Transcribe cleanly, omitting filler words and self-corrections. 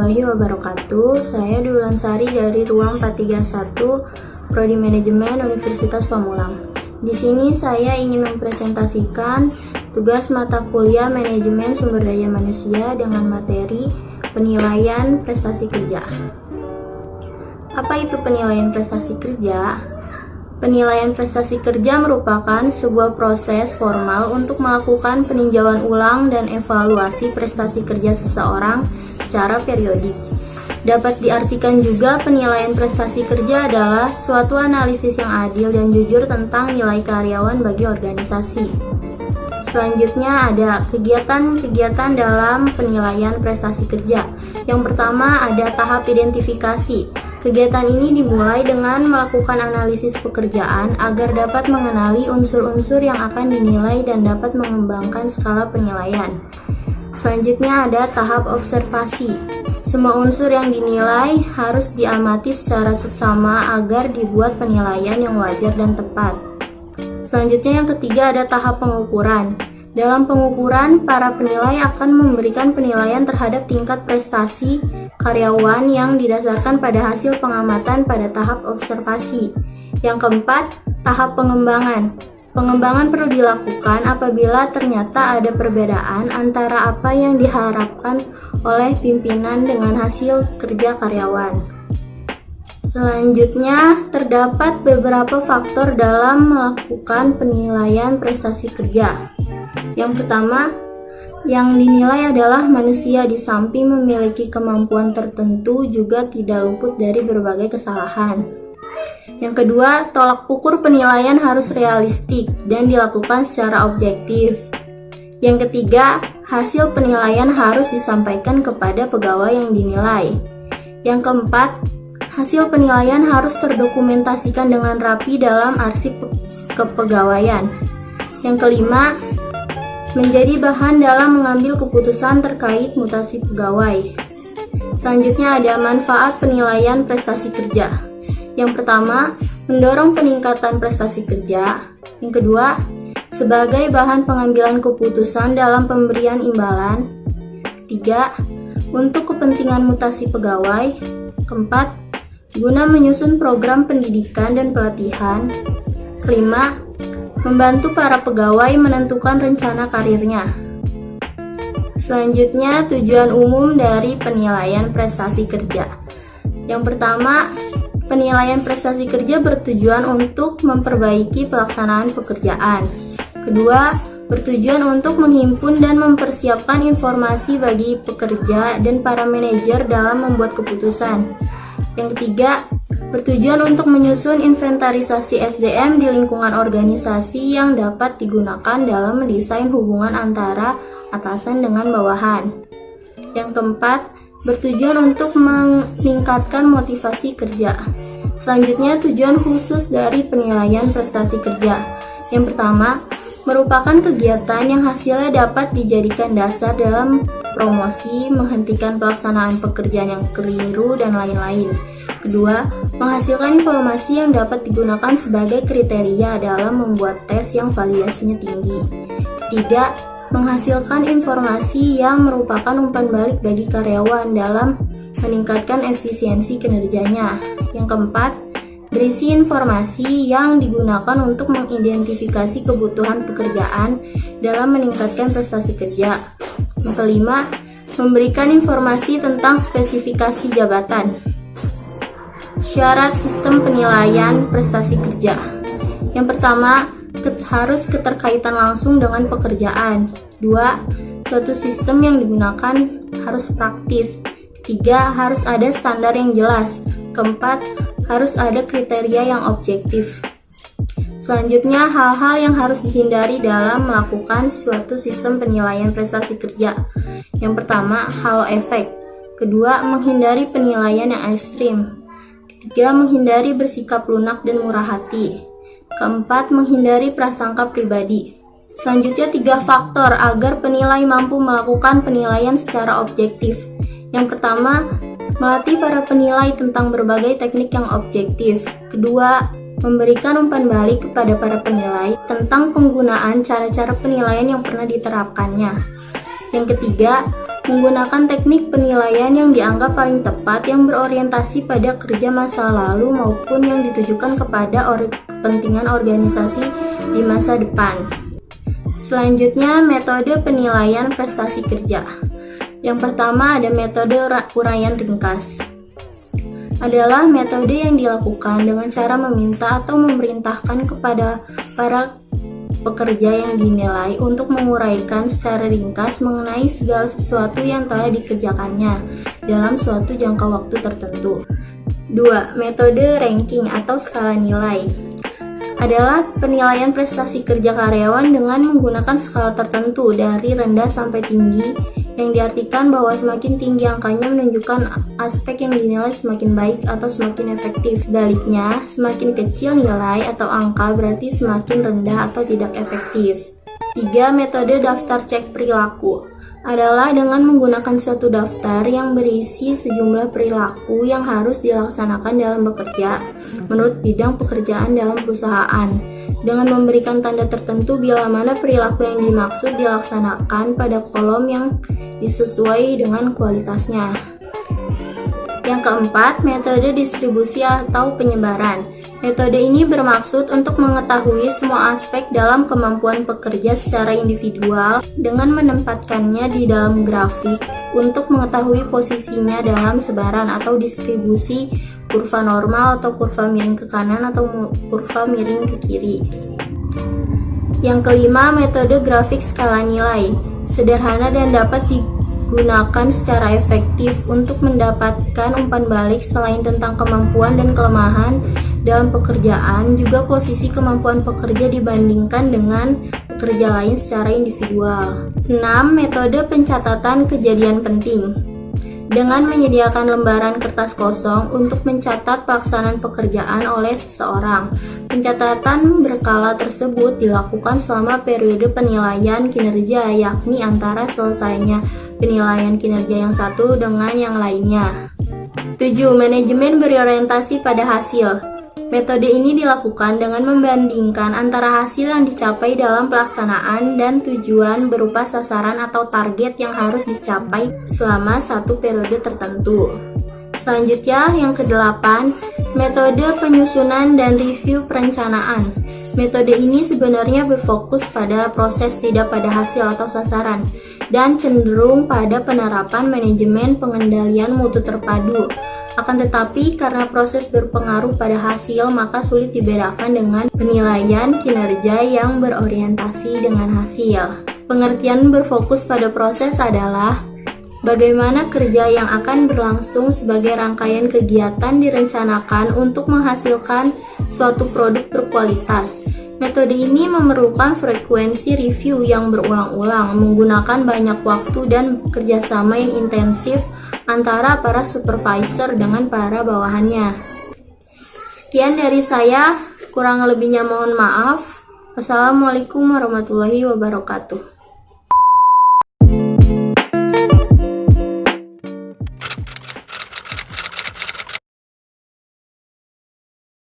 warahmatullahi wabarakatuh. Saya Dwi Sari dari Ruang 431 Prodi Manajemen Universitas Pamulang. Di sini saya ingin mempresentasikan tugas mata kuliah Manajemen Sumber Daya Manusia dengan materi penilaian prestasi kerja. Apa itu penilaian prestasi kerja? Penilaian prestasi kerja merupakan sebuah proses formal untuk melakukan peninjauan ulang dan evaluasi prestasi kerja seseorang secara periodik. Dapat diartikan juga penilaian prestasi kerja adalah suatu analisis yang adil dan jujur tentang nilai karyawan bagi organisasi. Selanjutnya ada kegiatan-kegiatan dalam penilaian prestasi kerja. Yang pertama ada tahap identifikasi. Kegiatan ini dimulai dengan melakukan analisis pekerjaan agar dapat mengenali unsur-unsur yang akan dinilai dan dapat mengembangkan skala penilaian. Selanjutnya ada tahap observasi. Semua unsur yang dinilai harus diamati secara seksama agar dibuat penilaian yang wajar dan tepat. Selanjutnya yang ketiga ada tahap pengukuran. Dalam pengukuran, para penilai akan memberikan penilaian terhadap tingkat prestasi karyawan yang didasarkan pada hasil pengamatan pada tahap observasi. Yang keempat, tahap pengembangan. Pengembangan perlu dilakukan apabila ternyata ada perbedaan antara apa yang diharapkan oleh pimpinan dengan hasil kerja karyawan. Selanjutnya, terdapat beberapa faktor dalam melakukan penilaian prestasi kerja. Yang pertama, yang dinilai adalah manusia di samping memiliki kemampuan tertentu juga tidak luput dari berbagai kesalahan. Yang kedua, tolak ukur penilaian harus realistik dan dilakukan secara objektif. Yang ketiga, hasil penilaian harus disampaikan kepada pegawai yang dinilai. Yang keempat, hasil penilaian harus terdokumentasikan dengan rapi dalam arsip kepegawaian. Yang kelima, menjadi bahan dalam mengambil keputusan terkait mutasi pegawai. Selanjutnya ada manfaat penilaian prestasi kerja. Yang pertama, mendorong peningkatan prestasi kerja. Yang kedua, sebagai bahan pengambilan keputusan dalam pemberian imbalan. Ketiga, untuk kepentingan mutasi pegawai. Keempat, guna menyusun program pendidikan dan pelatihan. Kelima, membantu para pegawai menentukan rencana karirnya. Selanjutnya, tujuan umum dari penilaian prestasi kerja. Yang pertama, penilaian prestasi kerja bertujuan untuk memperbaiki pelaksanaan pekerjaan. Kedua, bertujuan untuk menghimpun dan mempersiapkan informasi bagi pekerja dan para manajer dalam membuat keputusan. Yang ketiga, bertujuan untuk menyusun inventarisasi SDM di lingkungan organisasi yang dapat digunakan dalam mendesain hubungan antara atasan dengan bawahan. Yang keempat, bertujuan untuk meningkatkan motivasi kerja. Selanjutnya, tujuan khusus dari penilaian prestasi kerja. Yang pertama, merupakan kegiatan yang hasilnya dapat dijadikan dasar dalam promosi, menghentikan pelaksanaan pekerjaan yang keliru, dan lain-lain. Kedua, menghasilkan informasi yang dapat digunakan sebagai kriteria dalam membuat tes yang validasinya tinggi. Ketiga, menghasilkan informasi yang merupakan umpan balik bagi karyawan dalam meningkatkan efisiensi kinerjanya. Yang keempat, berisi informasi yang digunakan untuk mengidentifikasi kebutuhan pekerjaan dalam meningkatkan prestasi kerja. Yang kelima, memberikan informasi tentang spesifikasi jabatan. Syarat sistem penilaian prestasi kerja. Yang pertama, harus keterkaitan langsung dengan pekerjaan. Dua, suatu sistem yang digunakan harus praktis. Ketiga, harus ada standar yang jelas. Keempat, harus ada kriteria yang objektif. Selanjutnya, hal-hal yang harus dihindari dalam melakukan suatu sistem penilaian prestasi kerja. Yang pertama, halo efek. Kedua, menghindari penilaian yang ekstrim. Ketiga, menghindari bersikap lunak dan murah hati. Keempat, menghindari prasangka pribadi. Selanjutnya, 3 faktor agar penilai mampu melakukan penilaian secara objektif. Yang pertama, melatih para penilai tentang berbagai teknik yang objektif. Kedua, memberikan umpan balik kepada para penilai tentang penggunaan cara-cara penilaian yang pernah diterapkannya. Yang ketiga, Menggunakan teknik penilaian yang dianggap paling tepat yang berorientasi pada kerja masa lalu maupun yang ditujukan kepada kepentingan organisasi di masa depan. Selanjutnya, metode penilaian prestasi kerja. Yang pertama ada metode uraian ringkas. Adalah metode yang dilakukan dengan cara meminta atau memerintahkan kepada para pekerja yang dinilai untuk menguraikan secara ringkas mengenai segala sesuatu yang telah dikerjakannya dalam suatu jangka waktu tertentu. 2. Metode ranking atau skala nilai adalah penilaian prestasi kerja karyawan dengan menggunakan skala tertentu dari rendah sampai tinggi, yang diartikan bahwa semakin tinggi angkanya menunjukkan aspek yang dinilai semakin baik atau semakin efektif. Sebaliknya, semakin kecil nilai atau angka berarti semakin rendah atau tidak efektif. 3. Metode daftar cek perilaku adalah dengan menggunakan suatu daftar yang berisi sejumlah perilaku yang harus dilaksanakan dalam bekerja menurut bidang pekerjaan dalam perusahaan, dengan memberikan tanda tertentu bila mana perilaku yang dimaksud dilaksanakan pada kolom yang disesuai dengan kualitasnya. Yang keempat, metode distribusi atau penyebaran. Metode ini bermaksud untuk mengetahui semua aspek dalam kemampuan pekerja secara individual dengan menempatkannya di dalam grafik untuk mengetahui posisinya dalam sebaran atau distribusi kurva normal atau kurva miring ke kanan atau kurva miring ke kiri. Yang kelima, metode grafik skala nilai. Sederhana dan dapat digunakan secara efektif untuk mendapatkan umpan balik selain tentang kemampuan dan kelemahan dalam pekerjaan, juga posisi kemampuan pekerja dibandingkan dengan pekerja lain secara individual. 6. Metode pencatatan kejadian penting. Dengan menyediakan lembaran kertas kosong untuk mencatat pelaksanaan pekerjaan oleh seseorang. Pencatatan berkala tersebut dilakukan selama periode penilaian kinerja, yakni antara selesainya penilaian kinerja yang satu dengan yang lainnya. 7. Manajemen berorientasi pada hasil. Metode ini dilakukan dengan membandingkan antara hasil yang dicapai dalam pelaksanaan dan tujuan berupa sasaran atau target yang harus dicapai selama satu periode tertentu. Selanjutnya, yang ke-8, metode penyusunan dan review perencanaan. Metode ini sebenarnya berfokus pada proses, tidak pada hasil atau sasaran, dan cenderung pada penerapan manajemen pengendalian mutu terpadu. Akan tetapi, karena proses berpengaruh pada hasil, maka sulit dibedakan dengan penilaian kinerja yang berorientasi dengan hasil. Pengertian berfokus pada proses adalah bagaimana kerja yang akan berlangsung sebagai rangkaian kegiatan direncanakan untuk menghasilkan suatu produk berkualitas. Metode ini memerlukan frekuensi review yang berulang-ulang, menggunakan banyak waktu dan kerjasama yang intensif antara para supervisor dengan para bawahannya. Sekian dari saya, kurang lebihnya mohon maaf. Wassalamualaikum warahmatullahi wabarakatuh.